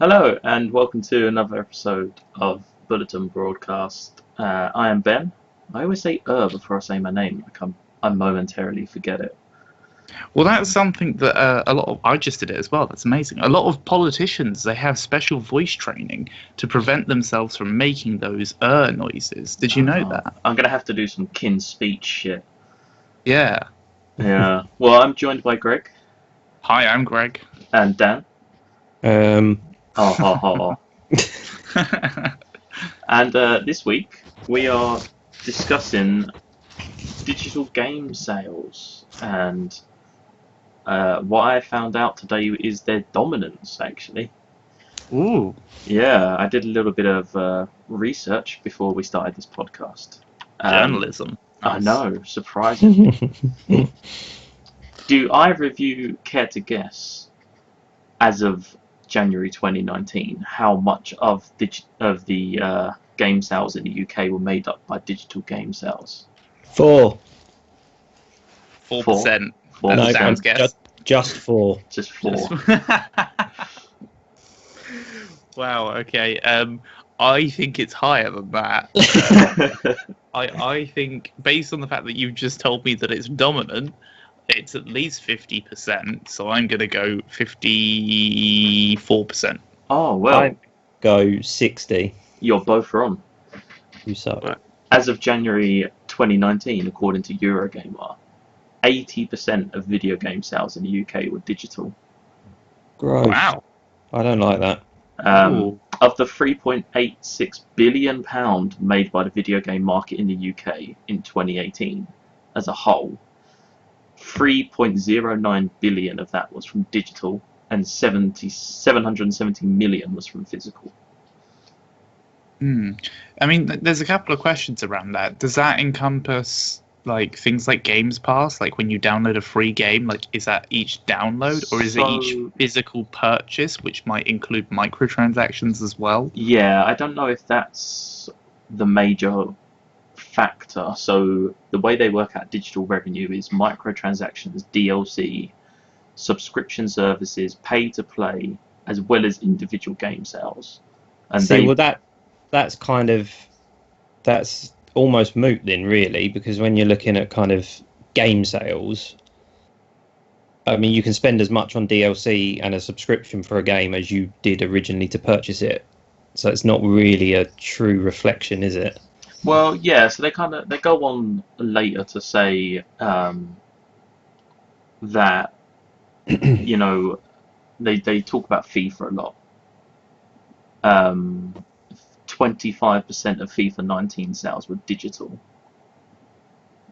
Hello and welcome to another episode of Bulletin Broadcast. I am Ben. I always say before I say my name. I momentarily forget it. Well, that's something that I just did it as well. That's amazing. A lot of politicians, they have special voice training to prevent themselves from making those noises. Did you know that? I'm going to have to do some kin speech shit. Yeah. Yeah. Well, I'm joined by Greg. Hi, I'm Greg. And Dan. Ha ha ha. And this week we are discussing digital game sales, and what I found out today is their dominance, actually. Ooh. Yeah, I did a little bit of research before we started this podcast. Journalism. I know, surprising. Do either of you care to guess, as of January 2019, how much of the game sales in the UK were made up by digital game sales? 4. 4%. No, That's Dan's guess. Just 4. Just 4. Wow. Okay. I think it's higher than that. I think, based on the fact that you've just told me that it's dominant, it's at least 50%. So I'm going to go 54%. Oh well. I go 60. You're both wrong. You suck. Right. As of January 2019, according to Eurogamer, 80% of video game sales in the UK were digital. Gross. Wow. I don't like that. Of the £3.86 billion made by the video game market in the UK in 2018 as a whole, 3.09 billion of that was from digital, and 770 million was from physical. I mean, there's a couple of questions around that. Does that encompass like things like Games Pass? Like when you download a free game, like is that each download, or is it each physical purchase, which might include microtransactions as well? Yeah, I don't know if that's the major factor. So the way they work out digital revenue is microtransactions, DLC, subscription services, pay to play, as well as individual game sales. And that's almost moot then, really, because when you're looking at kind of game sales, I mean, you can spend as much on DLC and a subscription for a game as you did originally to purchase it. So it's not really a true reflection, is it? Well, yeah. So they go on later to say that you know they talk about FIFA a lot. 25% of FIFA 19 sales were digital,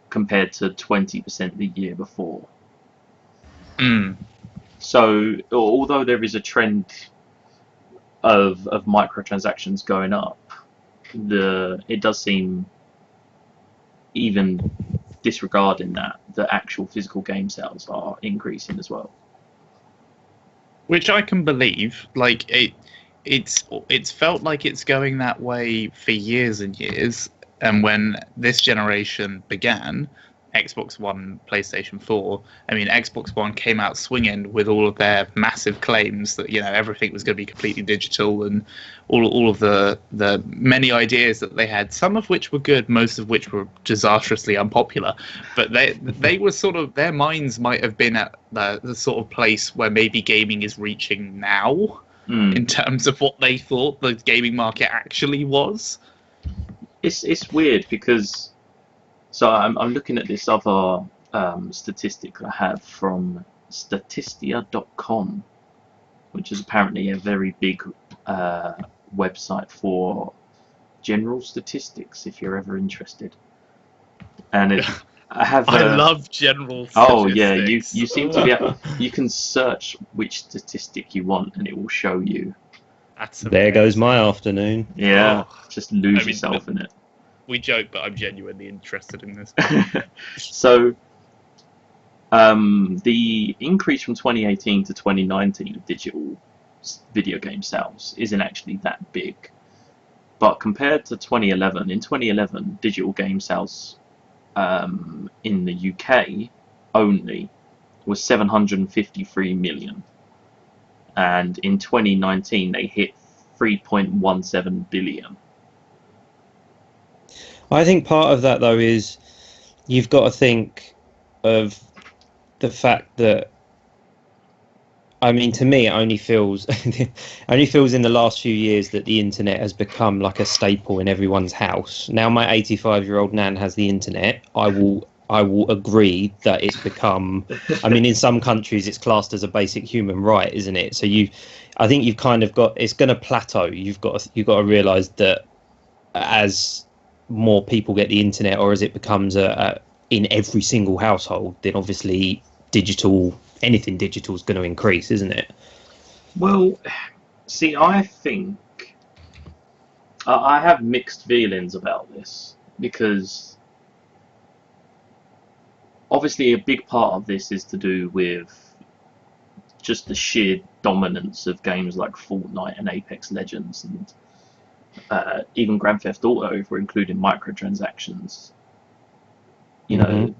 compared to 20% the year before. So, although there is a trend of microtransactions going up, it does seem, even disregarding that, the actual physical game sales are increasing as well. Which I can believe. Like it's felt like it's going that way for years and years. And when this generation began, Xbox One, PlayStation 4, I mean, Xbox One came out swinging with all of their massive claims that, everything was going to be completely digital, and all of the many ideas that they had, some of which were good, most of which were disastrously unpopular. But they were sort of, their minds might have been at the sort of place where maybe gaming is reaching now, in terms of what they thought the gaming market actually was. It's weird because, so I'm looking at this other statistic I have from Statistia.com, which is apparently a very big website for general statistics, if you're ever interested. And I love general statistics. Oh yeah, you seem to be. You can search which statistic you want, and it will show you. There goes my afternoon. Yeah, just lose yourself in it. We joke, but I'm genuinely interested in this. So, the increase from 2018 to 2019 of digital video game sales isn't actually that big. But compared to 2011, in 2011, digital game sales in the UK only was 753 million. and in 2019 they hit 3.17 billion. I think part of that, though, is you've got to think of the fact that, I mean, to me, it only feels in the last few years that the internet has become like a staple in everyone's house. Now my 85-year-old nan has the internet. I will agree that it's become, I mean, in some countries it's classed as a basic human right, isn't it? So I think you've kind of got, it's going to plateau. You've got to realise that as more people get the internet, or as it becomes in every single household, then obviously anything digital is going to increase, isn't it? Well, see, I think I have mixed feelings about this, because obviously a big part of this is to do with just the sheer dominance of games like Fortnite and Apex Legends, and even Grand Theft Auto, if we're including microtransactions. You know,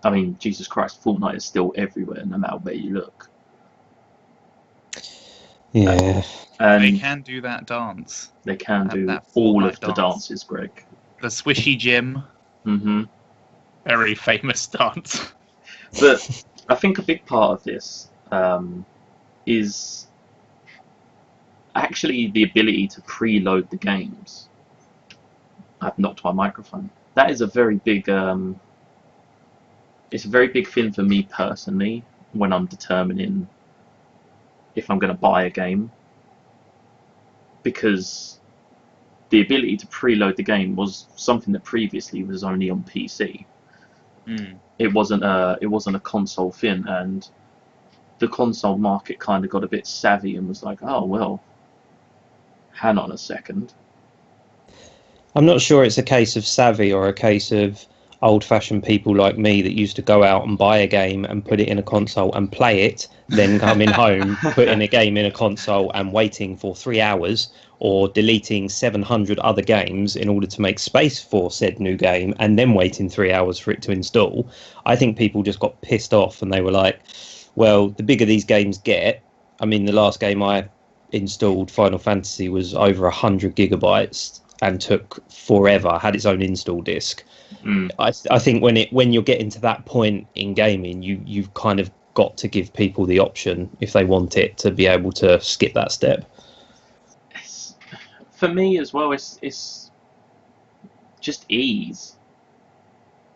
I mean, Jesus Christ, Fortnite is still everywhere, no matter where you look. Yeah. They can do that dance. They can do that all Fortnite of the dance. dances, Greg. The swishy Jim. Mm-hmm. Very famous dance. But I think a big part of this is actually the ability to preload the games. I've knocked my microphone. That is a very big... it's a very big thing for me personally when I'm determining if I'm going to buy a game, because the ability to preload the game was something that previously was only on PC. It wasn't a console thing, and the console market kind of got a bit savvy and was like, oh well, hang on a second. I'm not sure it's a case of savvy or a case of old-fashioned people like me that used to go out and buy a game and put it in a console and play it, then coming home, putting a game in a console and waiting for 3 hours, or deleting 700 other games in order to make space for said new game, and then waiting 3 hours for it to install. I think people just got pissed off and they were like, well, the bigger these games get, I mean, the last game I installed, Final Fantasy, was over 100 gigabytes and took forever, had its own install disc. I think when you're getting to that point in gaming, you've kind of got to give people the option, if they want it, to be able to skip that step. For me as well, it's just ease.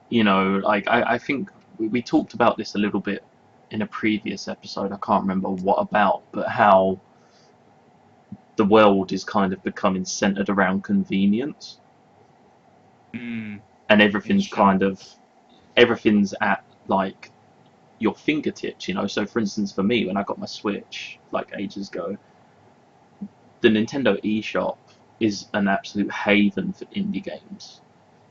You know, like I think we talked about this a little bit in a previous episode. I can't remember what about, but how the world is kind of becoming centered around convenience. And everything's at like your fingertips, you know. So for instance, for me, when I got my Switch like ages ago, the Nintendo eShop is an absolute haven for indie games,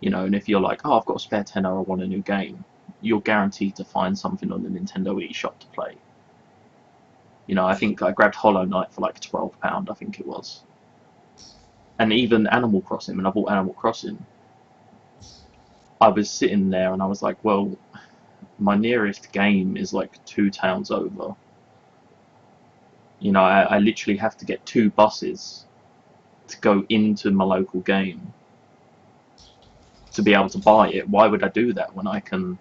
you know. And if you're like, oh, I've got a spare tenner, I want a new game, you're guaranteed to find something on the Nintendo eShop to play. You know, I think I grabbed Hollow Knight for like £12, I think it was. And even Animal Crossing, when I bought Animal Crossing, I was sitting there and I was like, well, my nearest game is like 2 towns over. You know, I literally have to get 2 buses to go into my local game to be able to buy it. Why would I do that when I can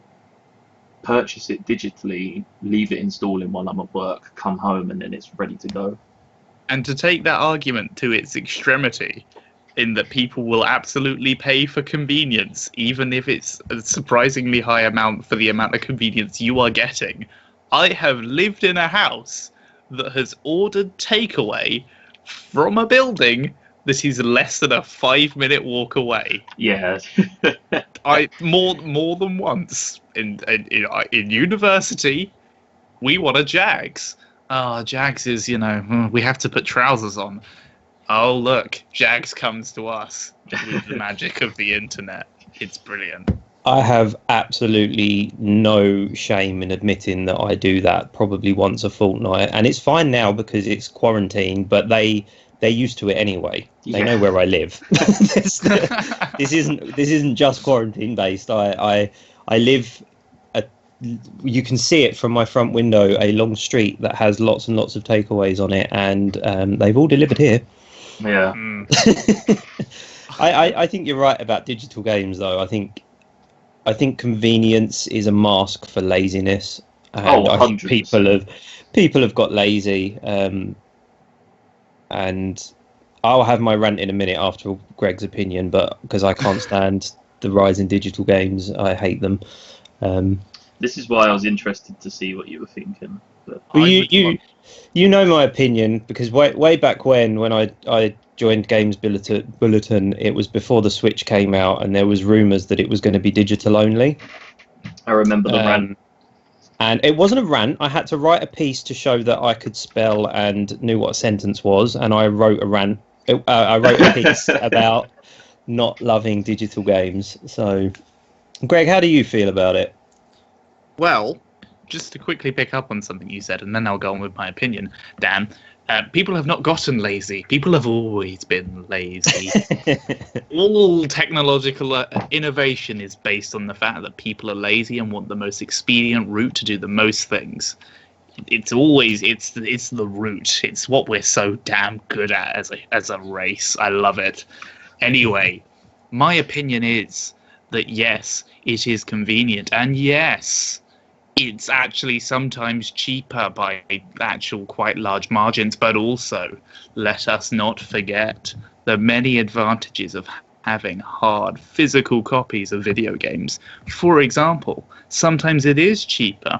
purchase it digitally, leave it installing while I'm at work, come home, and then it's ready to go? And to take that argument to its extremity, in that people will absolutely pay for convenience, even if it's a surprisingly high amount for the amount of convenience you are getting. I have lived in a house that has ordered takeaway from a building that is less than a 5-minute walk away. Yeah. I more than once in university, we wanted Jags. Jags is, you know, we have to put trousers on. Oh, look, Jags comes to us with the magic of the internet. It's brilliant. I have absolutely no shame in admitting that I do that probably once a fortnight. And it's fine now because it's quarantine, but they're used to it anyway. They know where I live. This isn't just quarantine based. I live you can see it from my front window, a long street that has lots and lots of takeaways on it, and they've all delivered here. Yeah. I think you're right about digital games, though. I think convenience is a mask for laziness. And I think 100%. people have got lazy. And I'll have my rant in a minute after Greg's opinion, but because I can't stand the rise in digital games, I hate them. This is why I was interested to see what you were thinking. But you know my opinion, because way back when I joined Games Bulletin, it was before the Switch came out, and there was rumours that it was going to be digital only. I remember the rant. And it wasn't a rant. I had to write a piece to show that I could spell and knew what a sentence was, and I wrote a rant. I wrote a piece about not loving digital games. So, Greg, how do you feel about it? Well, just to quickly pick up on something you said, and then I'll go on with my opinion, Dan. People have not gotten lazy. People have always been lazy. All technological innovation is based on the fact that people are lazy and want the most expedient route to do the most things. It's the route. It's what we're so damn good at as a race. I love it. Anyway, my opinion is that yes, it is convenient, and yes, it's actually sometimes cheaper by actual quite large margins, but also let us not forget the many advantages of having hard physical copies of video games. For example, sometimes it is cheaper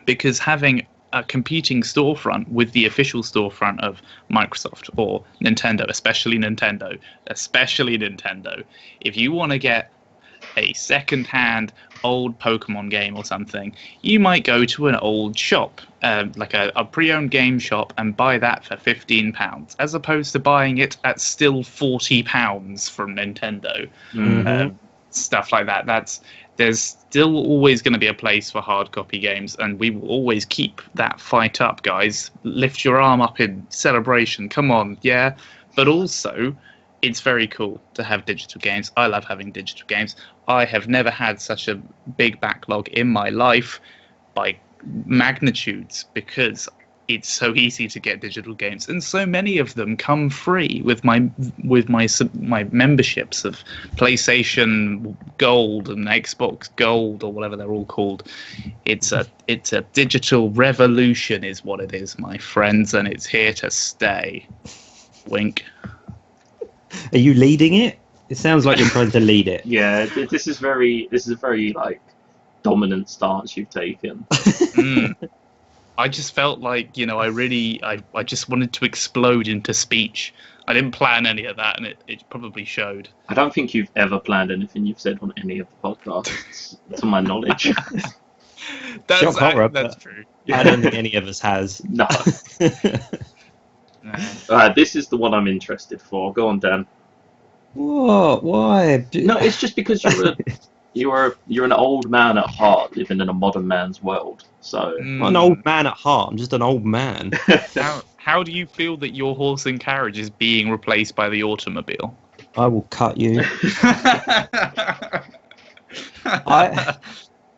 because having a competing storefront with the official storefront of Microsoft or Nintendo, especially Nintendo, if you want to get a second-hand old Pokemon game or something, you might go to an old shop, like a pre-owned game shop, and buy that for £15, as opposed to buying it at still £40 from Nintendo. Stuff like that. There's still always going to be a place for hard copy games, and we will always keep that fight up, guys. Lift your arm up in celebration. Come on, yeah. But also, it's very cool to have digital games. I love having digital games. I have never had such a big backlog in my life by magnitudes because it's so easy to get digital games, and so many of them come free with my memberships of PlayStation Gold and Xbox Gold or whatever they're all called. It's a digital revolution, is what it is, my friends, and it's here to stay. Wink. Are you leading it? It sounds like you're trying to lead it. Yeah, this is a very like dominant stance you've taken. I just felt like, I just wanted to explode into speech. I didn't plan any of that, and it probably showed. I don't think you've ever planned anything you've said on any of the podcasts, to my knowledge. That's true. I don't think any of us has. No. This is the one I'm interested for. Go on, Dan. What? Why? No, it's just because you're an old man at heart, living in a modern man's world. So I'm an old man at heart. I'm just an old man. How do you feel that your horse and carriage is being replaced by the automobile? I will cut you.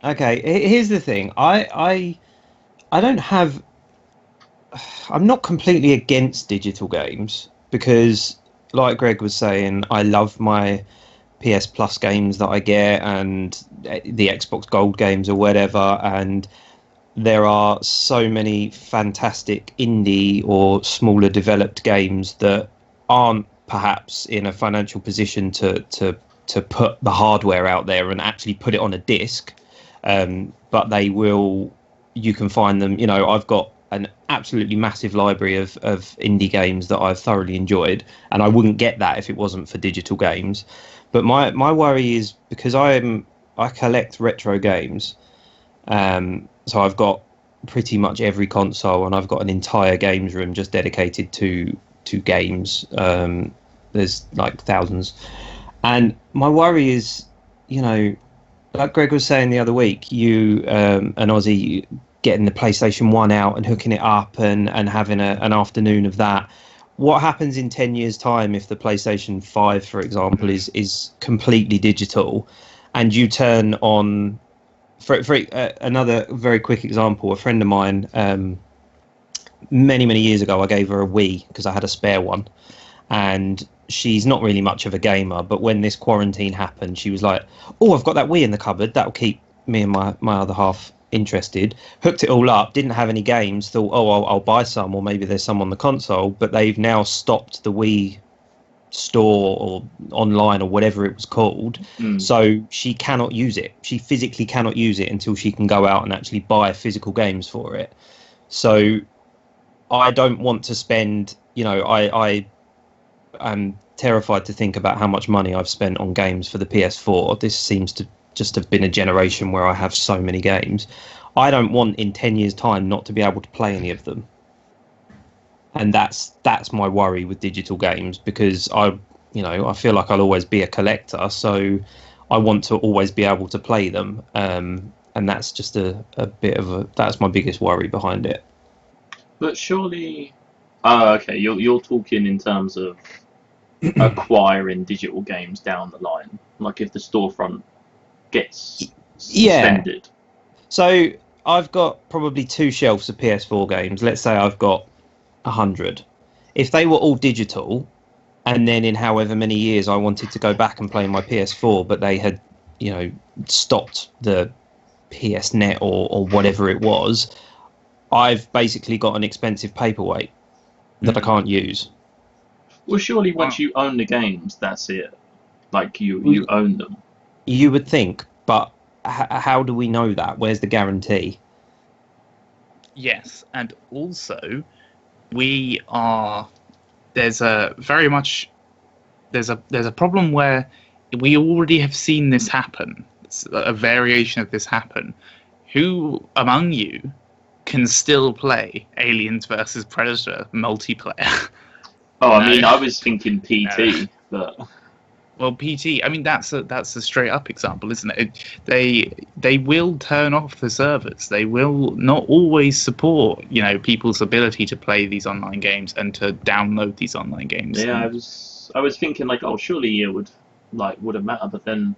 Okay. Here's the thing. I don't have. I'm not completely against digital games because, like Greg was saying, I love my PS Plus games that I get and the Xbox Gold games or whatever, and there are so many fantastic indie or smaller developed games that aren't perhaps in a financial position to put the hardware out there and actually put it on a disc, but they will. You can find them. I've got an absolutely massive library of indie games that I've thoroughly enjoyed, and I wouldn't get that if it wasn't for digital games. But my worry is because I collect retro games, so I've got pretty much every console, and I've got an entire games room just dedicated to games. There's like thousands, and my worry is, like Greg was saying the other week, you an Aussie getting the PlayStation 1 out and hooking it up and having an afternoon of that. What happens in 10 years' time if the PlayStation 5, for example, is completely digital, and you turn on for another very quick example, a friend of mine, many years ago, I gave her a Wii because I had a spare one, and she's not really much of a gamer. But when this quarantine happened, she was like, "Oh, I've got that Wii in the cupboard. That'll keep me and my other half interested." Hooked it all up. Didn't have any games. Thought, "Oh, I'll buy some, or maybe there's some on the console." But they've now stopped the Wii store or online or whatever it was called, so she cannot use it. She physically cannot use it until she can go out and actually buy physical games for it. So I don't want to spend, I am terrified to think about how much money I've spent on games for the PS4. This seems to just have been a generation where I have so many games. I don't want in 10 years time not to be able to play any of them. And that's my worry with digital games, because I feel like I'll always be a collector, so I want to always be able to play them, and that's just a bit of that's my biggest worry behind it. But surely, okay, you're talking in terms of acquiring digital games down the line, like if the storefront gets suspended. Yeah. So I've got probably 2 shelves of PS4 games. Let's say I've got 100. If they were all digital, and then in however many years I wanted to go back and play my PS4, but they had, stopped the PSNet or whatever it was, I've basically got an expensive paperweight that I can't use. Well, surely once you own the games, that's it. Like you own them. You would think, but how do we know that? Where's the guarantee? Yes, and also there's a problem where we already have seen this happen, a variation of this happen. Who among you can still play Aliens versus Predator multiplayer? Oh, I mean, I was thinking PT, but well, PT. I mean, that's a straight up example, isn't it? They will turn off the servers. They will not always support people's ability to play these online games and to download these online games. Yeah, I was thinking like, oh, surely it wouldn't matter, but then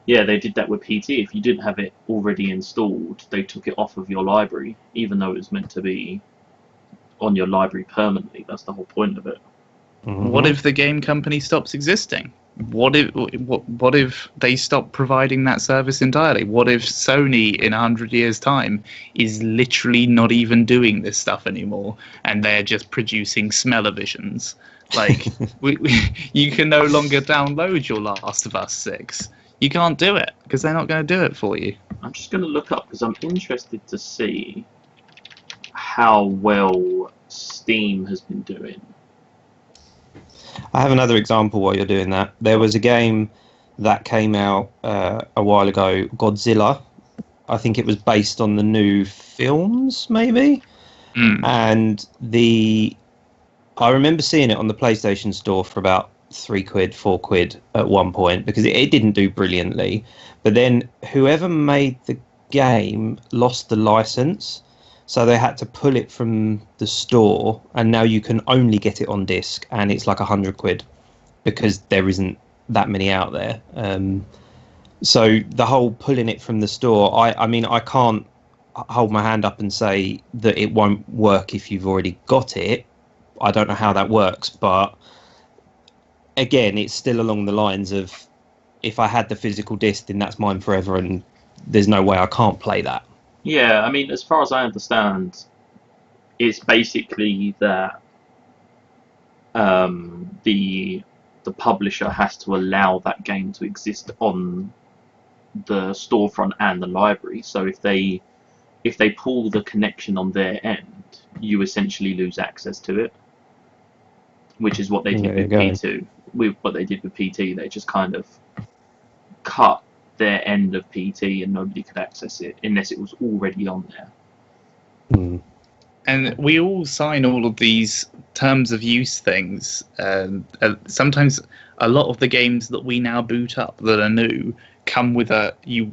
yeah, they did that with PT. If you didn't have it already installed, they took it off of your library, even though it was meant to be on your library permanently. That's the whole point of it. Mm-hmm. What if the game company stops existing? What if they stop providing that service entirely? What if Sony in 100 years' time is literally not even doing this stuff anymore, and they're just producing smell-o-visions? Like, you can no longer download your Last of Us 6. You can't do it because they're not going to do it for you. I'm just going to look up because I'm interested to see how well Steam has been doing. I have another example while you're doing that. There was a game that came out a while ago, Godzilla. I think it was based on the new films, maybe. And I remember seeing it on the PlayStation Store for about £3, £4 at one point, because it didn't do brilliantly. But then whoever made the game lost the license, so they had to pull it from the store, and now you can only get it on disc, and it's like £100 because there isn't that many out there. So the whole pulling it from the store, I mean, I can't hold my hand up and say that it won't work if you've already got it. I don't know how that works, but again, it's still along the lines of, if I had the physical disc, then that's mine forever, and there's no way I can't play that. Yeah, I mean, as far as I understand, it's basically that the publisher has to allow that game to exist on the storefront and the library. So if they pull the connection on their end, you essentially lose access to it, which is what they did with P2. With what they did with PT, they just kind of cut their end of PT, and nobody could access it unless it was already on there. And we all sign all of these terms of use things. Sometimes a lot of the games that we now boot up that are new come with do you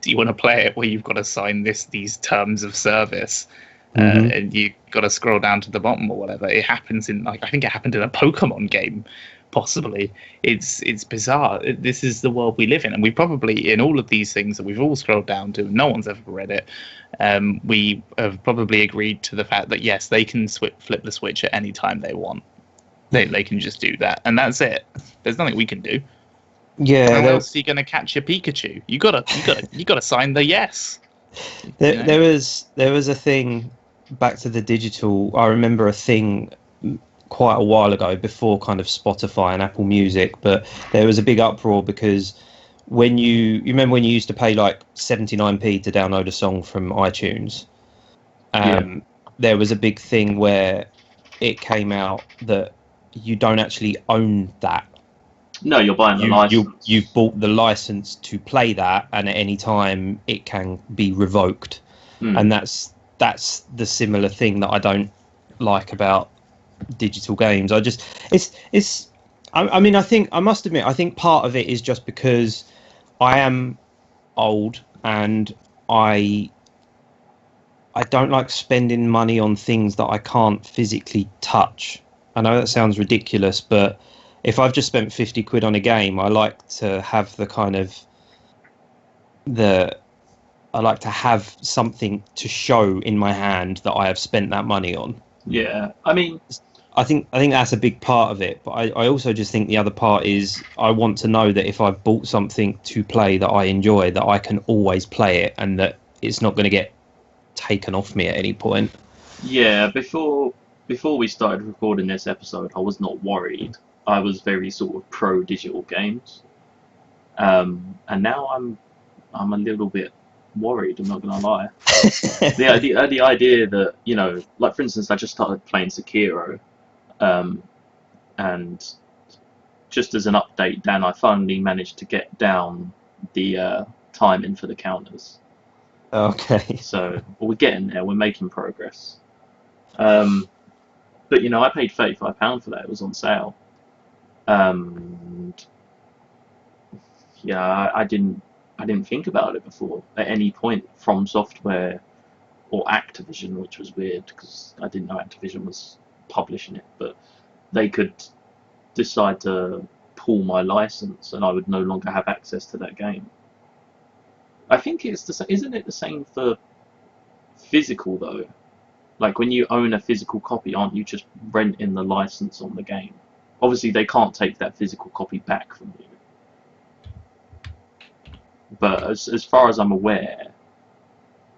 want to play it, where you've got to sign these terms of service, and you got to scroll down to the bottom or whatever. It happens in, like, I think it happened in a Pokemon game possibly. It's bizarre. This is the world we live in, and we probably, in all of these things that we've all scrolled down to, no one's ever read it. We have probably agreed to the fact that yes, they can flip the switch at any time they want. They can just do that, and that's it. There's nothing we can do. Yeah. How else are you going to catch your Pikachu? You gotta sign the yes. There was a thing back to the digital. I remember a thing quite a while ago, before kind of Spotify and Apple Music, but there was a big uproar because when you remember when you used to pay like 79p to download a song from iTunes, there was a big thing where it came out that you don't actually own that. No, you're buying the license. You've bought the license to play that, and at any time it can be revoked. And that's the similar thing that I don't like about digital games. I think I must admit, I think part of it is just because I am old and I don't like spending money on things that I can't physically touch. I know that sounds ridiculous, but if I've just spent 50 quid on a game, I like to have I like to have something to show in my hand that I have spent that money on. Yeah, I mean, I think that's a big part of it, but I also just think the other part is I want to know that if I've bought something to play that I enjoy, that I can always play it and that it's not going to get taken off me at any point. Yeah, before we started recording this episode, I was not worried. I was very sort of pro digital games, and now I'm a little bit worried. I'm not gonna lie. the idea that, you know, like for instance, I just started playing Sekiro, and just as an update, Dan, I finally managed to get down the timing for the counters. Okay. So we're getting there. We're making progress. But you know, I paid £35 for that. It was on sale. Yeah, I didn't think about it before at any point. From Software or Activision, which was weird because I didn't know Activision was publishing it, but they could decide to pull my license and I would no longer have access to that game. I think it's the same. Isn't it the same for physical though? Like when you own a physical copy, aren't you just renting the license on the game? Obviously, they can't take that physical copy back from you. But as far as I'm aware,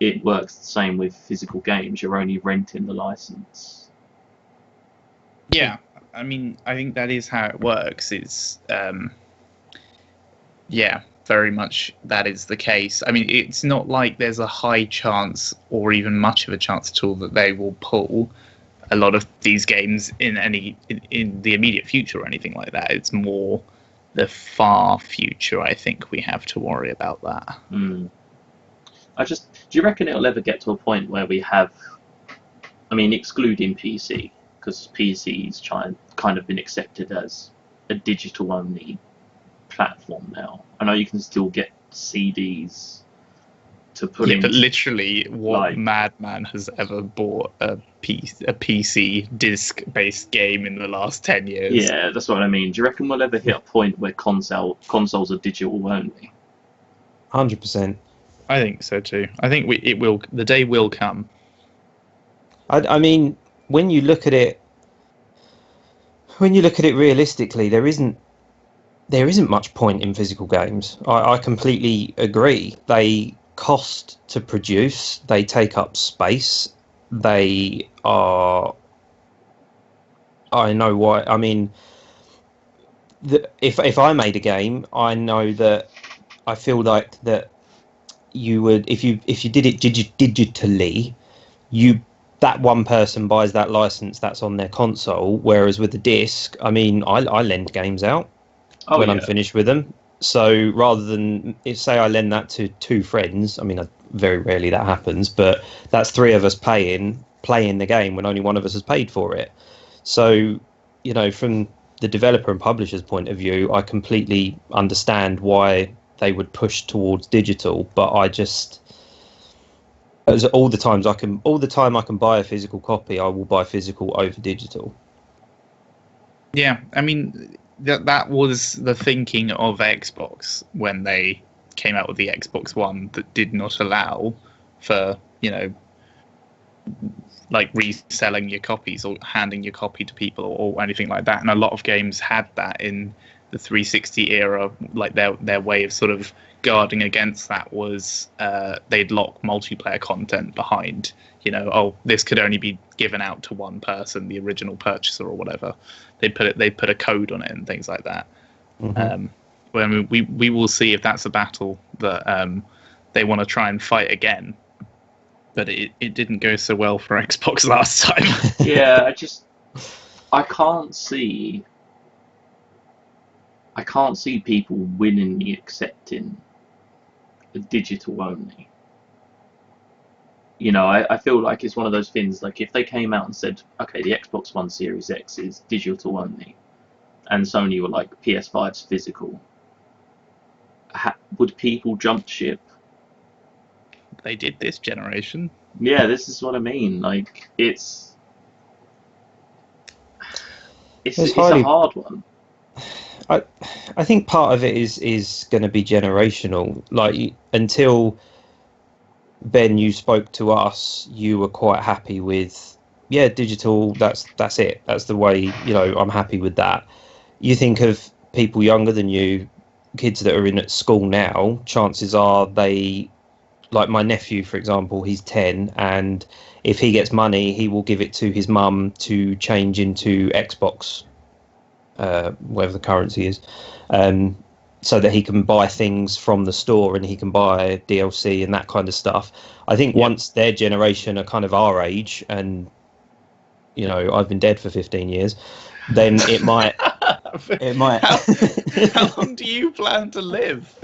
it works the same with physical games. You're only renting the license. Yeah, I mean, I think that is how it works. It's, yeah, very much that is the case. I mean, it's not like there's a high chance or even much of a chance at all that they will pull a lot of these games in the immediate future or anything like that. It's more the far future, I think, we have to worry about that. Do you reckon it'll ever get to a point where we have, I mean, excluding PC, because PC's kind of been accepted as a digital-only platform now. I know you can still get CDs to put in. But literally, what madman has ever bought a PC disc-based game in the last 10 years? Yeah, that's what I mean. Do you reckon we'll ever hit a point where consoles are digital only? 100%. I think so too. I think it will. The day will come. I mean, when you look at it realistically, there isn't much point in physical games. I completely agree. They cost to produce. They take up space. They are. I know why. I mean, if I made a game, I know that I feel like that you would, if you did it digitally, that one person buys that license that's on their console. Whereas with the disc, I mean, I lend games out when I'm finished with them. So rather than, say I lend that to two friends, I mean, very rarely that happens, but that's three of us playing the game when only one of us has paid for it. So, you know, from the developer and publisher's point of view, I completely understand why they would push towards digital, but I just, as all the time I can buy a physical copy, I will buy physical over digital. Yeah, I mean, that was the thinking of Xbox when they came out with the Xbox One, that did not allow for, like reselling your copies or handing your copy to people or anything like that. And a lot of games had that in the 360 era. Like their way of sort of guarding against that was they'd lock multiplayer content behind, this could only be given out to one person, the original purchaser or whatever. They put a code on it and things like that. When we will see if that's a battle that they want to try and fight again. But it didn't go so well for Xbox last time. Yeah, I can't see people willingly accepting a digital only. I feel like it's one of those things, like if they came out and said, okay, the Xbox One Series X is digital only, and Sony were like, PS5's physical, would people jump ship? They did this generation. Yeah, this is what I mean. Like, it's a hard one. I think part of it is going to be generational. Like, until Ben, you spoke to us, you were quite happy with, digital. That's it. That's the way. I'm happy with that. You think of people younger than you, kids that are in at school now. Chances are they. Like my nephew, for example, he's 10, and if he gets money, he will give it to his mum to change into Xbox, whatever the currency is, so that he can buy things from the store and he can buy DLC and that kind of stuff. I think once their generation are kind of our age, and I've been dead for 15 years, then it might. How long do you plan to live?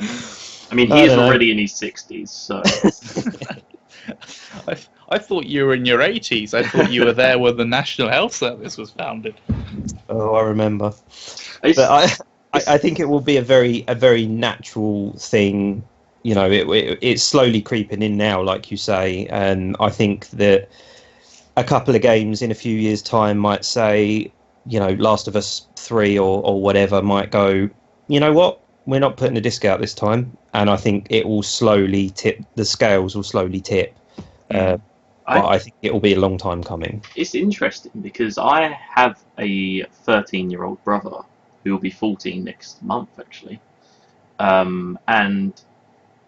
I mean, he's already in his 60s, so... I thought you were in your 80s. I thought you were there when the National Health Service was founded. Oh, I remember. But I think it will be a very natural thing. It's slowly creeping in now, like you say. And I think that a couple of games in a few years' time might say, Last of Us 3 or whatever might go, you know what? We're not putting a disc out this time, and I think it will slowly tip. The scales will slowly tip, but I think it will be a long time coming. It's interesting because I have a 13-year-old brother who will be 14 next month, actually. And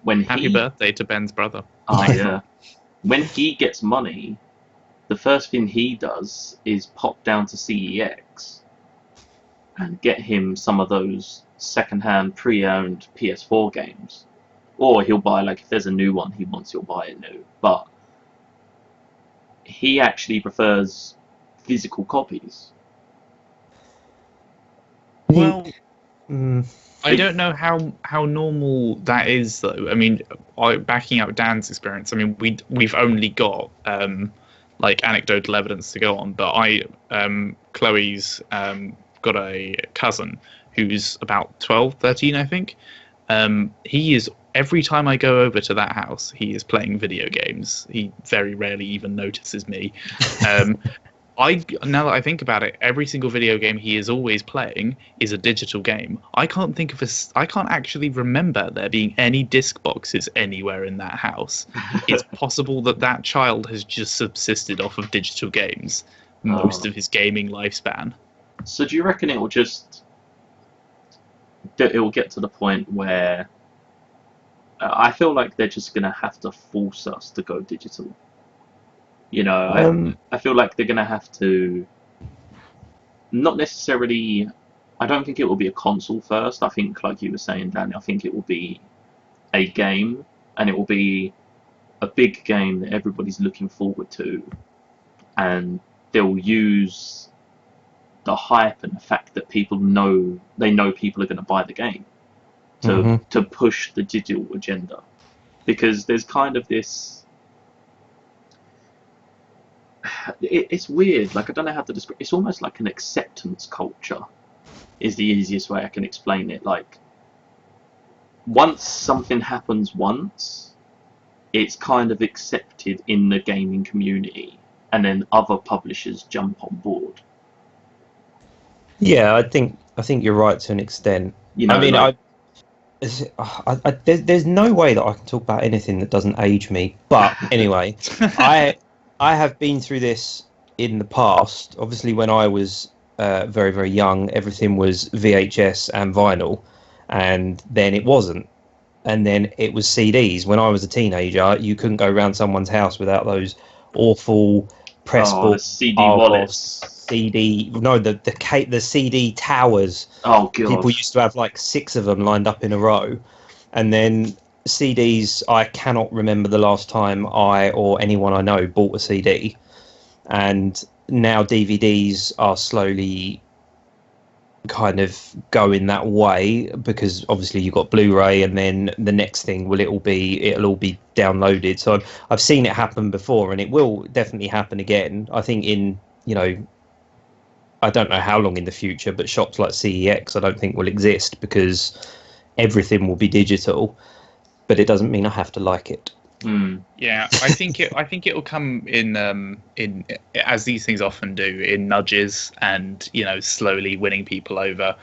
when Happy birthday to Ben's brother. Oh yeah. When he gets money, the first thing he does is pop down to CEX and get him some of those second-hand pre-owned PS4 games, or he'll buy, like, if there's a new one he wants, he'll buy it new, but he actually prefers physical copies. Well, I don't know how normal that is, though. I mean, backing up Dan's experience, I mean, we've only got like anecdotal evidence to go on, but Chloe's got a cousin who's about 12, 13, I think. He is, every time I go over to that house, he is playing video games. He very rarely even notices me. Now that I think about it, every single video game he is always playing is a digital game. I can't actually remember there being any disc boxes anywhere in that house. It's possible that child has just subsisted off of digital games most of his gaming lifespan. So do you reckon it will get to the point where I feel like they're just going to have to force us to go digital? I feel like they're going to have to, not necessarily, I don't think it will be a console first. I think, like you were saying, Danny, I think it will be a game, and it will be a big game that everybody's looking forward to, and they'll use the hype and the fact that people know people are going to buy the game to push the digital agenda, because there's kind of this. It's weird. Like, I don't know how to describe. It's almost like an acceptance culture, is the easiest way I can explain it. Like, once something happens once, it's kind of accepted in the gaming community, and then other publishers jump on board. Yeah, I think I think you're right to an extent. You know, I mean, like, there's no way that I can talk about anything that doesn't age me. But anyway, I have been through this in the past. Obviously, when I was very, very young, everything was VHS and vinyl, and then it wasn't. And then it was CDs. When I was a teenager, you couldn't go around someone's house without those awful press the board CD Argos, wallets. the CD towers. Oh god. People used to have like 6 of them lined up in a row. And then CDs, I cannot remember the last time I or anyone I know bought a CD. And now DVDs are slowly kind of going that way, because obviously you've got Blu-ray, and then the next thing it'll all be downloaded. So I've seen it happen before, and it will definitely happen again. I think I don't know how long in the future, but shops like CEX I don't think will exist, because everything will be digital. But it doesn't mean I have to like it. Yeah, I think it'll come in as these things often do, in nudges, and slowly winning people over.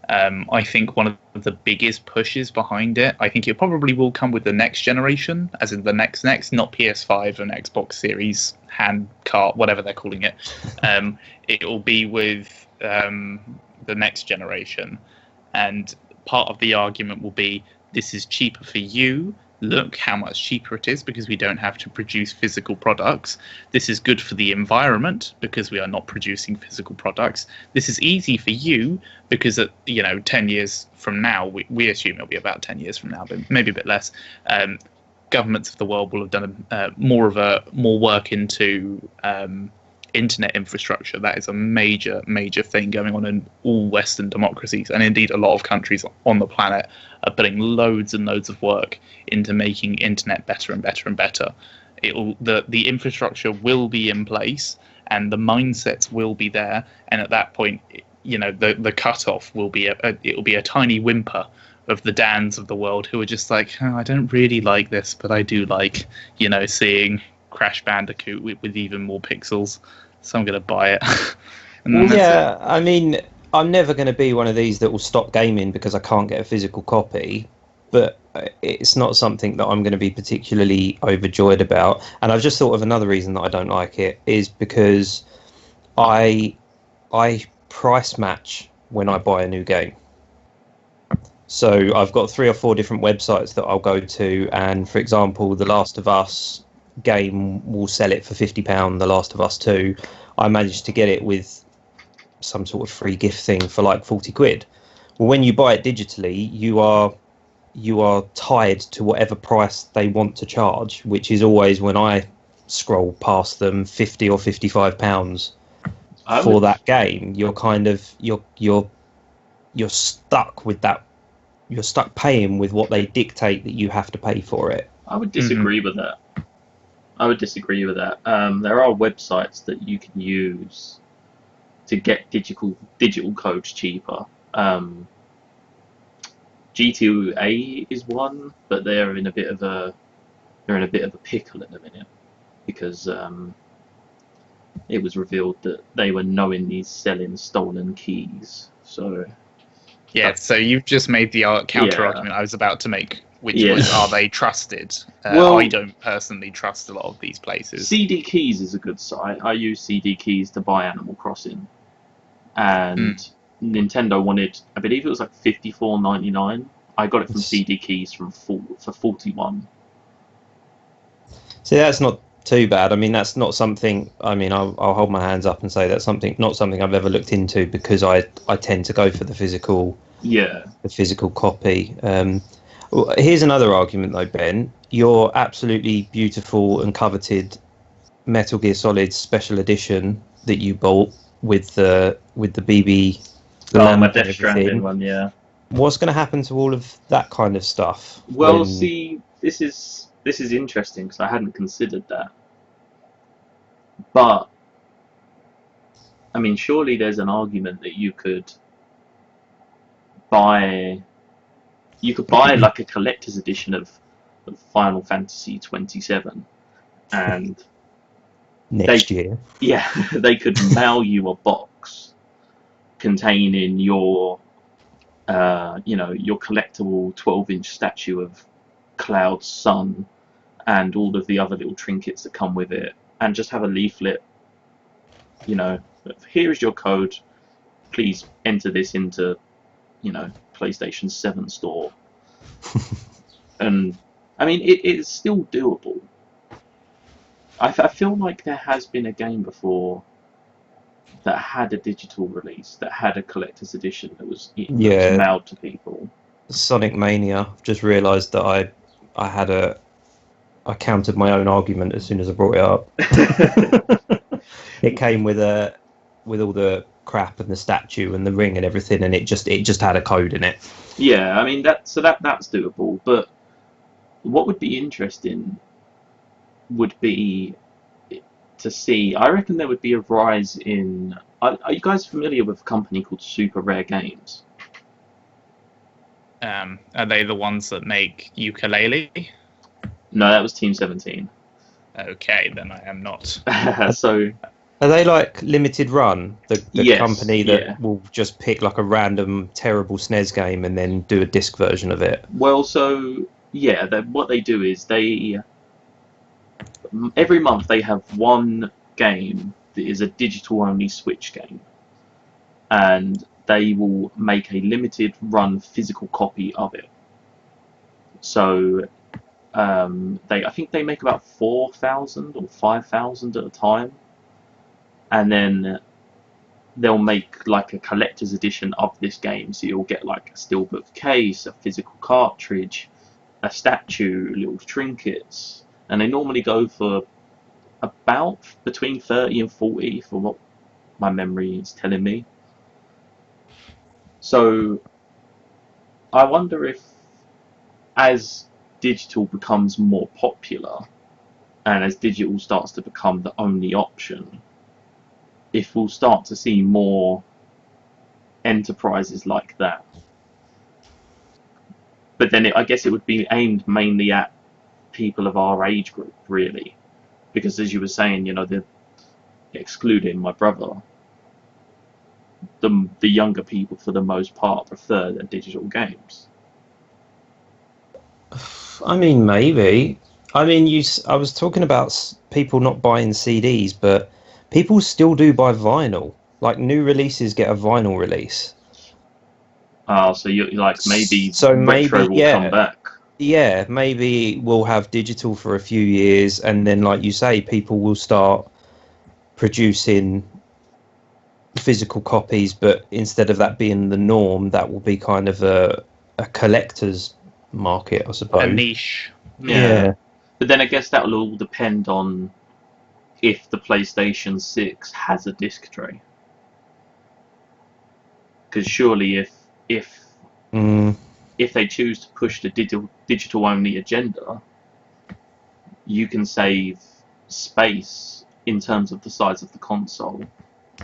I think one of the biggest pushes behind it, I think it probably will come with the next generation, as in the next, not PS5 and Xbox Series hand cart, whatever they're calling it. It will be with the next generation, and part of the argument will be, this is cheaper for you. Look how much cheaper it is, because we don't have to produce physical products. This is good for the environment, because we are not producing physical products. This is easy for you, because at 10 years from now, we assume it'll be about 10 years from now, but maybe a bit less. Governments of the world will have done more work into internet infrastructure. That is a major thing going on in all Western democracies, and indeed a lot of countries on the planet are putting loads and loads of work into making internet better and better and better. The infrastructure will be in place, and the mindsets will be there, and at that point, the cutoff will be it'll be a tiny whimper of the Dans of the world, who are just like, oh, I don't really like this, but I do like seeing Crash Bandicoot with even more pixels, so I'm going to buy it. I mean, I'm never going to be one of these that will stop gaming because I can't get a physical copy, but it's not something that I'm going to be particularly overjoyed about. And I've just thought of another reason that I don't like it, is because I price match when I buy a new game. So I've got 3 or 4 different websites that I'll go to, and for example, The Last of Us game will sell it for £50. The Last of Us 2, I managed to get it with some sort of free gift thing for like 40 quid. Well, when you buy it digitally, you are tied to whatever price they want to charge, which is always, when I scroll past them, £50 or £55 for that game. You're kind of you're stuck with that. You're stuck paying with what they dictate that you have to pay for it. I would disagree with that. There are websites that you can use to get digital codes cheaper. G2A is one, but they're in a bit of a pickle at the minute, because it was revealed that they were knowingly selling stolen keys. So yeah, so you've just made the counter argument I was about to make, which was, are they trusted? I don't personally trust a lot of these places. CD Keys is a good site. I use CD Keys to buy Animal Crossing, and Nintendo wanted, I believe it was like $54.99. I got it from CD Keys for $41. See, that's not too bad. I mean, that's not something. I mean, I'll hold my hands up and say that's not something I've ever looked into, because I tend to go for the physical. Yeah. The physical copy. Here's another argument though, Ben. Your absolutely beautiful and coveted Metal Gear Solid Special Edition that you bought with the BB. My Death Stranding one, yeah. What's going to happen to all of that kind of stuff? Well, see, this is interesting, because I hadn't considered that. But I mean, surely there's an argument that you could buy like a collector's edition of Final Fantasy 27, and next year. Yeah, they could mail you a box containing your your collectible 12-inch statue of Cloud's son and all of the other little trinkets that come with it, and just have a leaflet, here is your code, please enter this into, PlayStation 7 store. And, I mean, it's still doable. I feel like there has been a game before that had a digital release, that had a collector's edition that was mailed to people. Sonic Mania. I've just realised that I countered my own argument as soon as I brought it up. It came with all the crap and the statue and the ring and everything, and it just had a code in it. Yeah, I mean that's doable. But what would be interesting would be to see. I reckon there would be a rise in. Are you guys familiar with a company called Super Rare Games? Are they the ones that make ukulele? No, that was Team 17. Okay, then I am not. So. Are they like Limited Run, the Yes, company that will just pick like a random terrible SNES game and then do a disc version of it? Well, so yeah, what they do is every month they have one game that is a digital-only Switch game, and they will make a limited run physical copy of it. So I think they make about 4,000 or 5,000 at a time. And then they'll make like a collector's edition of this game. So you'll get like a steelbook case, a physical cartridge, a statue, little trinkets. And they normally go for about between 30 and 40 for what my memory is telling me. So I wonder if as digital becomes more popular and as digital starts to become the only option, if we'll start to see more enterprises like that. But then I guess it would be aimed mainly at people of our age group, really. Because as you were saying, excluding my brother, the younger people for the most part prefer their digital games. I mean, maybe. I mean, I was talking about people not buying CDs, but people still do buy vinyl. Like new releases get a vinyl release. So you're like maybe retro will come back. Yeah, maybe we'll have digital for a few years, and then, like you say, people will start producing physical copies. But instead of that being the norm, that will be kind of a collector's market, I suppose. A niche. Yeah. But then I guess that will all depend on if the PlayStation 6 has a disc tray. Because surely if they choose to push the digital only agenda, you can save space in terms of the size of the console,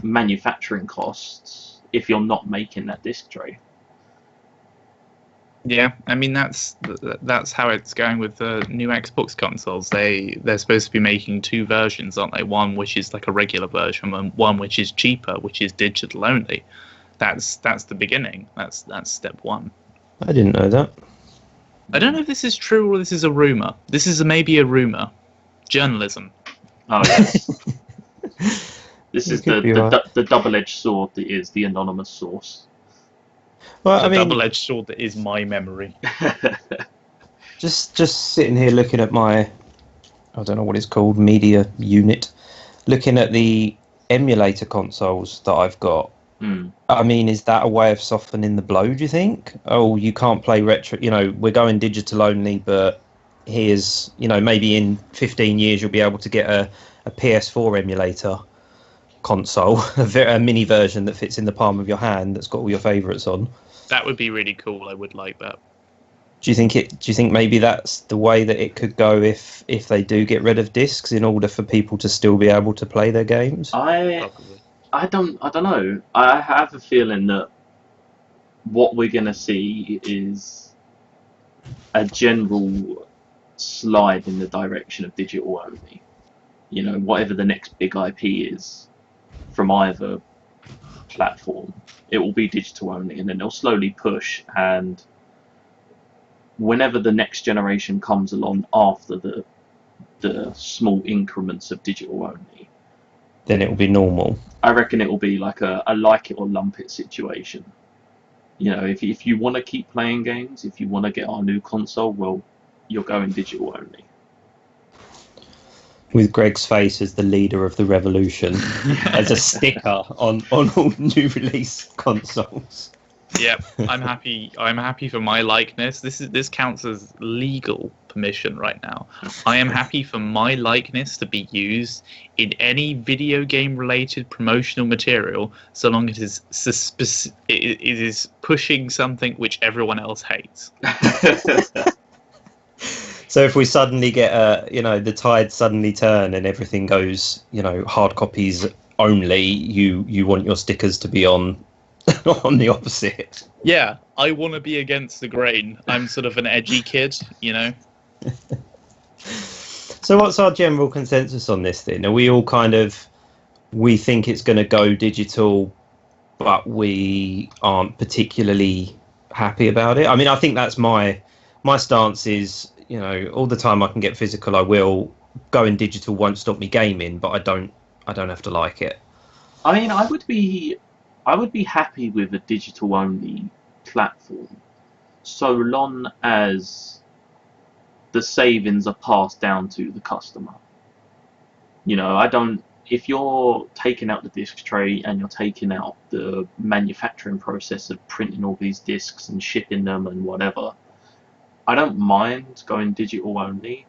manufacturing costs, if you're not making that disc tray. Yeah, I mean that's how it's going with the new Xbox consoles. They're supposed to be making two versions, aren't they? One which is like a regular version, and one which is cheaper, which is digital only. That's the beginning. That's step one. I didn't know that. I don't know if this is true or this is a rumor. This is maybe a rumor. Journalism. Oh yes. This is the double-edged sword that is the anonymous source. Well, I mean, double-edged sword that is my memory. just sitting here looking at my, I don't know what it's called, media unit, looking at the emulator consoles that I've got. I mean, is that a way of softening the blow, do you think? Oh, you can't play retro, we're going digital only, but here's, maybe in 15 years you'll be able to get a PS4 emulator console, a mini version that fits in the palm of your hand that's got all your favourites on. That would be really cool. I would like that. Do you think maybe that's the way that it could go if they do get rid of discs in order for people to still be able to play their games? I don't know. I have a feeling that what we're going to see is a general slide in the direction of digital only. Whatever the next big IP is from either platform, it will be digital only, and then they'll slowly push, and whenever the next generation comes along after the small increments of digital only, then it will be normal. I reckon it will be like a like it or lump it situation. You know, if you want to keep playing games, if you want to get our new console, well, you're going digital only. With Greg's face as the leader of the revolution, as a sticker on all new release consoles. Yep, I'm happy. I'm happy for my likeness. This counts as legal permission right now. I am happy for my likeness to be used in any video game related promotional material, so long as it is pushing something which everyone else hates. So if we suddenly get the tide suddenly turn and everything goes, hard copies only, you want your stickers to be on on the opposite. Yeah, I want to be against the grain. I'm sort of an edgy kid, So what's our general consensus on this then? Are we all we think it's going to go digital, but we aren't particularly happy about it? I mean, I think that's my stance is, all the time I can get physical, I will. Going digital won't stop me gaming, but I don't have to like it. I mean, I would be happy with a digital only platform, so long as the savings are passed down to the customer. If you're taking out the disc tray and you're taking out the manufacturing process of printing all these discs and shipping them and whatever, I don't mind going digital only,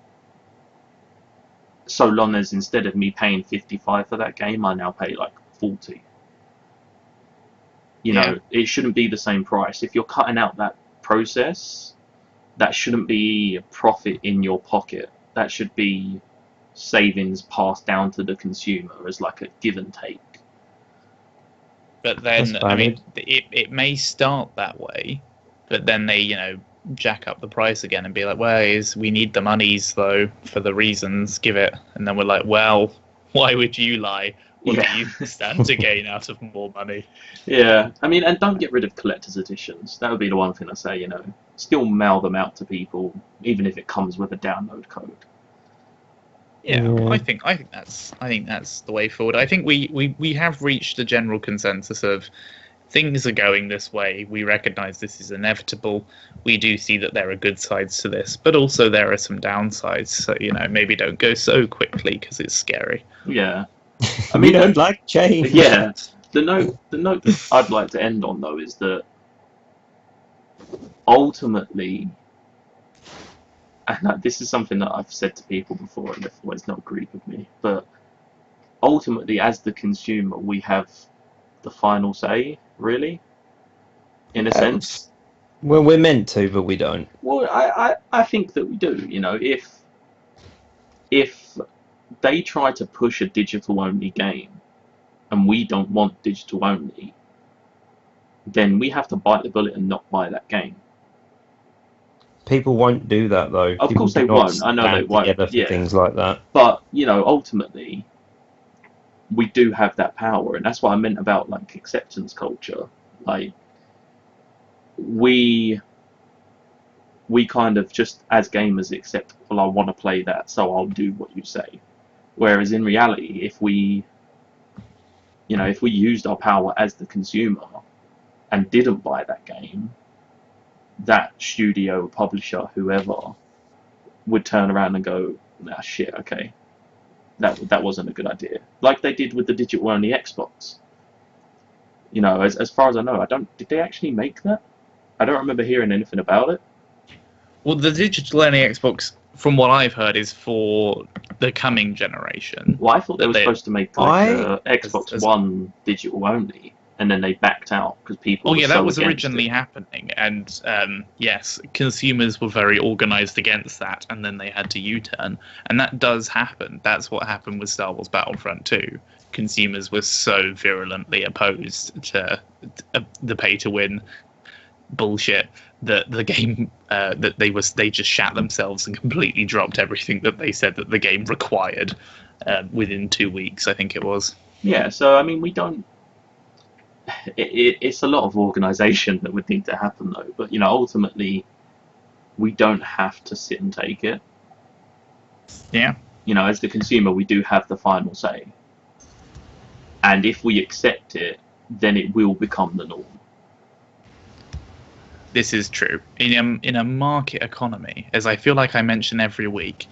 so long as instead of me paying 55 for that game, I now pay like 40. It shouldn't be the same price. If you're cutting out that process, that shouldn't be profit in your pocket. That should be savings passed down to the consumer as like a give and take. But then, I mean, it may start that way, but then they, jack up the price again and be like, well, we need the monies, though, for the reasons, give it. And then we're like, well, why would you lie? What do you stand to gain out of more money? Yeah, I mean, and don't get rid of collector's editions. That would be the one thing I say, still mail them out to people, even if it comes with a download code. Yeah, I think that's the way forward. I think we have reached a general consensus of things are going this way. We recognise this is inevitable. We do see that there are good sides to this, but also there are some downsides. So maybe don't go so quickly because it's scary. Yeah. I mean, we don't like change. Yeah. The note that I'd like to end on, though, is that ultimately, and this is something that I've said to people before and they've always not agreed with me, but ultimately, as the consumer, we have the final say, really, in a sense. Well, we're meant to, but we don't. Well, I think that we do. If they try to push a digital only game and we don't want digital only, then we have to bite the bullet and not buy that game. People won't do that, though. Of course they won't. I know they won't. For things like that. But ultimately, we do have that power, and that's what I meant about like acceptance culture. Like we kind of just as gamers accept, well, I want to play that, so I'll do what you say. Whereas in reality, if we used our power as the consumer and didn't buy that game, that studio, publisher, whoever, would turn around and go, nah, shit, okay, that wasn't a good idea. Like they did with the digital only Xbox. As far as I know, did they actually make that? I don't remember hearing anything about it. Well, the digital only Xbox, from what I've heard, is for the coming generation. Well, I thought they were supposed to make Xbox One digital only, and then they backed out because people. Oh yeah, that was originally happening, and yes, consumers were very organised against that, and then they had to U-turn, and that does happen. That's what happened with Star Wars Battlefront 2. Consumers were so virulently opposed to the pay-to-win bullshit that the game that they just shat themselves and completely dropped everything that they said that the game required within 2 weeks, I think it was. Yeah, so I mean, we don't. it's a lot of organisation that would need to happen though. But ultimately, we don't have to sit and take it. Yeah. As the consumer, we do have the final say. And if we accept it, then it will become the norm. This is true. In a market economy, as I feel like I mention every week,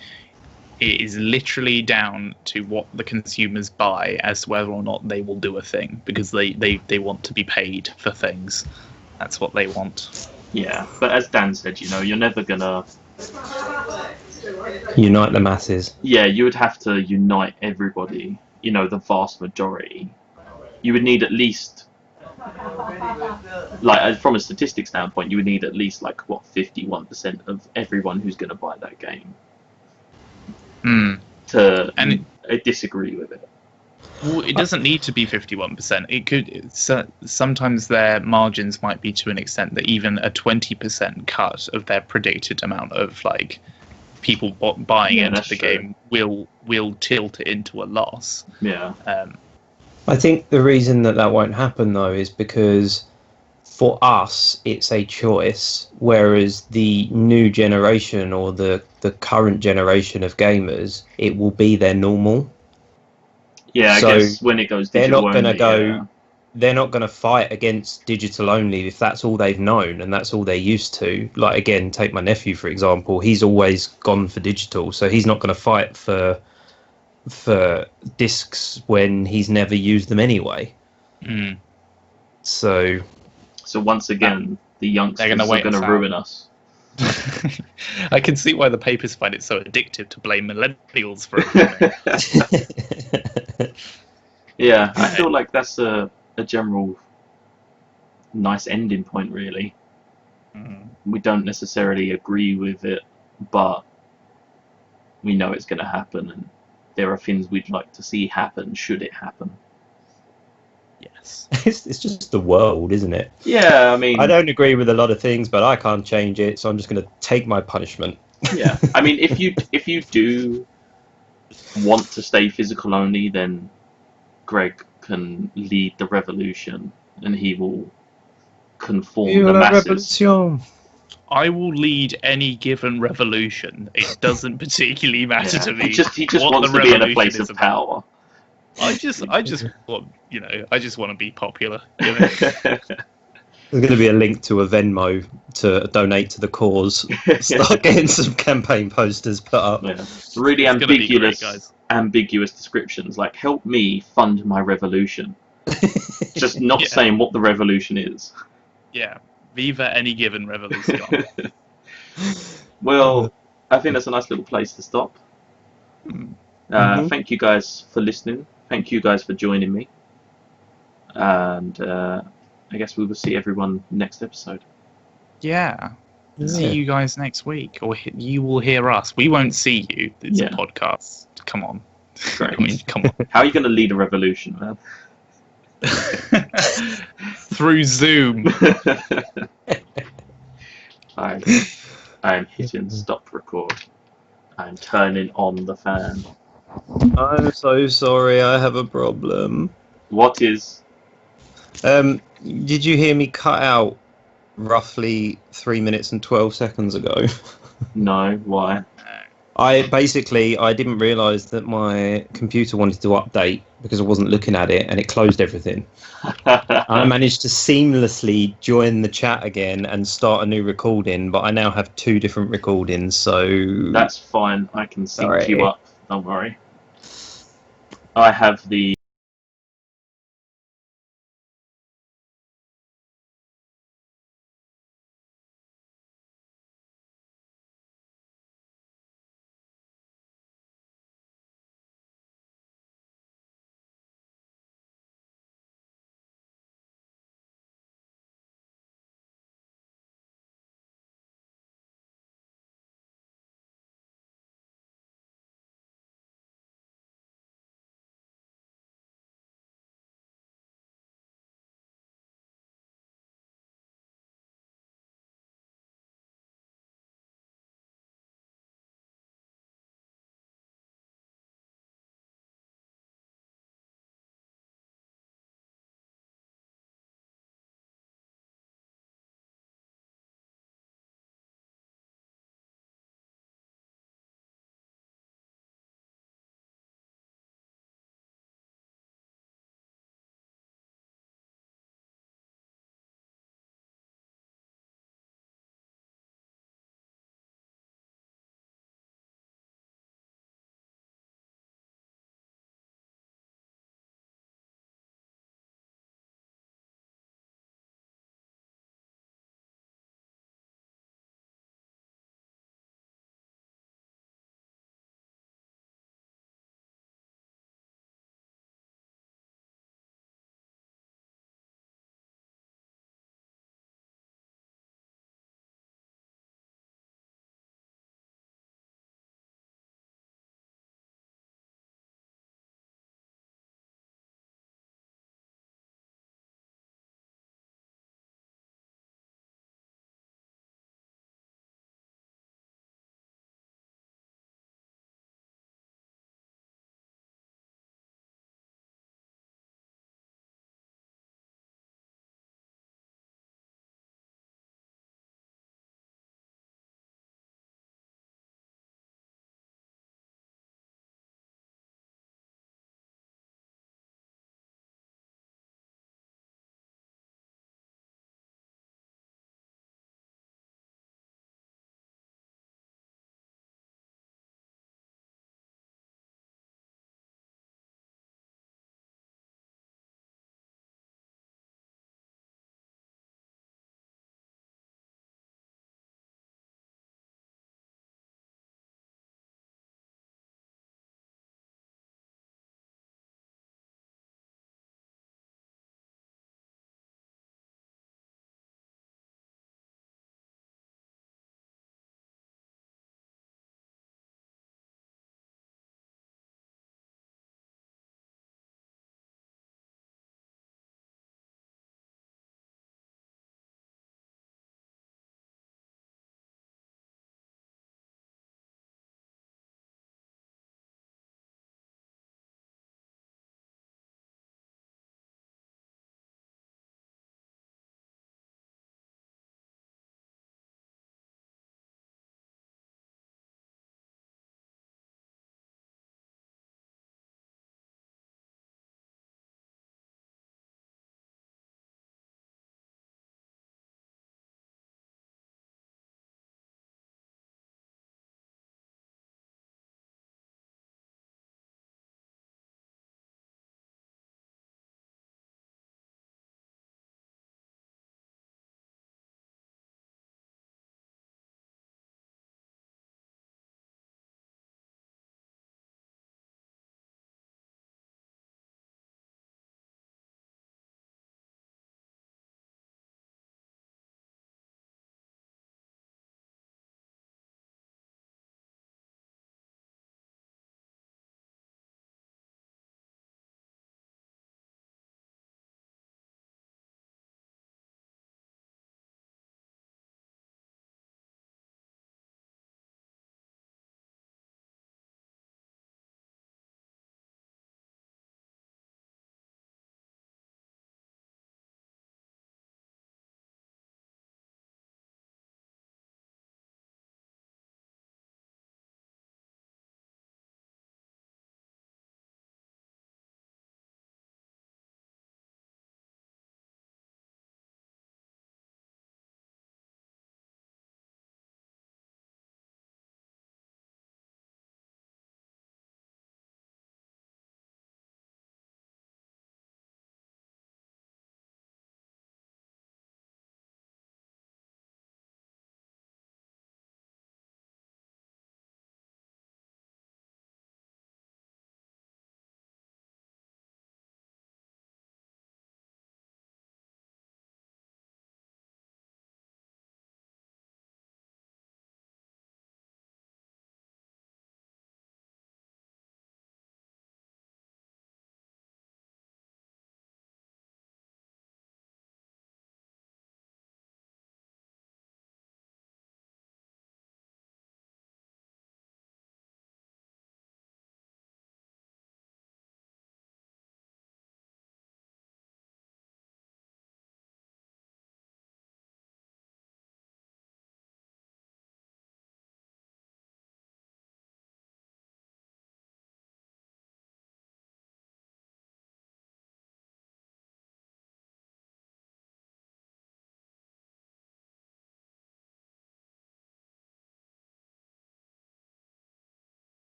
it is literally down to what the consumers buy as to whether or not they will do a thing, because they want to be paid for things. That's what they want. Yeah, but as Dan said, you're never going to... Unite the masses. Yeah, you would have to unite everybody, the vast majority. You would need at least, from a statistics standpoint, you would need at least 51% of everyone who's going to buy that game to disagree with it. Well, it doesn't need to be 51%. It could. Sometimes their margins might be to an extent that even a 20% cut of their predicted amount of people buying into the game will tilt it into a loss. Yeah. I think the reason that won't happen though is because for us it's a choice, whereas the new generation or the current generation of gamers, it will be their normal. Yeah, so I guess when it goes digital, they're not going to fight against digital only if that's all they've known and that's all they're used to. Again, take my nephew for example. He's always gone for digital, so he's not going to fight for discs when he's never used them anyway. So once again, the youngsters are going to ruin us. I can see why the papers find it so addictive to blame millennials for it. Yeah, I feel like that's a general nice ending point, really. We don't necessarily agree with it, but we know it's going to happen, and there are things we'd like to see happen should it happen. Yes. It's just the world, isn't it? Yeah, I mean... I don't agree with a lot of things, but I can't change it, so I'm just going to take my punishment. Yeah, I mean, if you do want to stay physical only, then Greg can lead the revolution, and he will conform the masses. Revolution. I will lead any given revolution. It doesn't particularly matter to me. He just wants to be in a place of power. I just want, I just want to be popular. There's going to be a link to a Venmo to donate to the cause. Start getting some campaign posters put up. Yeah. Really ambiguous descriptions, like "help me fund my revolution." Just not saying what the revolution is. Yeah, viva any given revolution. Well, I think that's a nice little place to stop. Thank you guys for listening. Thank you guys for joining me. And I guess we will see everyone next episode. Yeah. See you guys next week, or you will hear us. We won't see you. It's a podcast. Come on. Great. I mean, come on. How are you going to lead a revolution, man? Through Zoom. I'm hitting stop record. I'm turning on the fan. I'm so sorry, I have a problem. What is? Did you hear me cut out roughly 3 minutes and 12 seconds ago? No, why? I didn't realise that my computer wanted to update because I wasn't looking at it, and it closed everything. I managed to seamlessly join the chat again and start a new recording, but I now have 2 different recordings, so... That's fine, I can sync you up, don't worry. I have the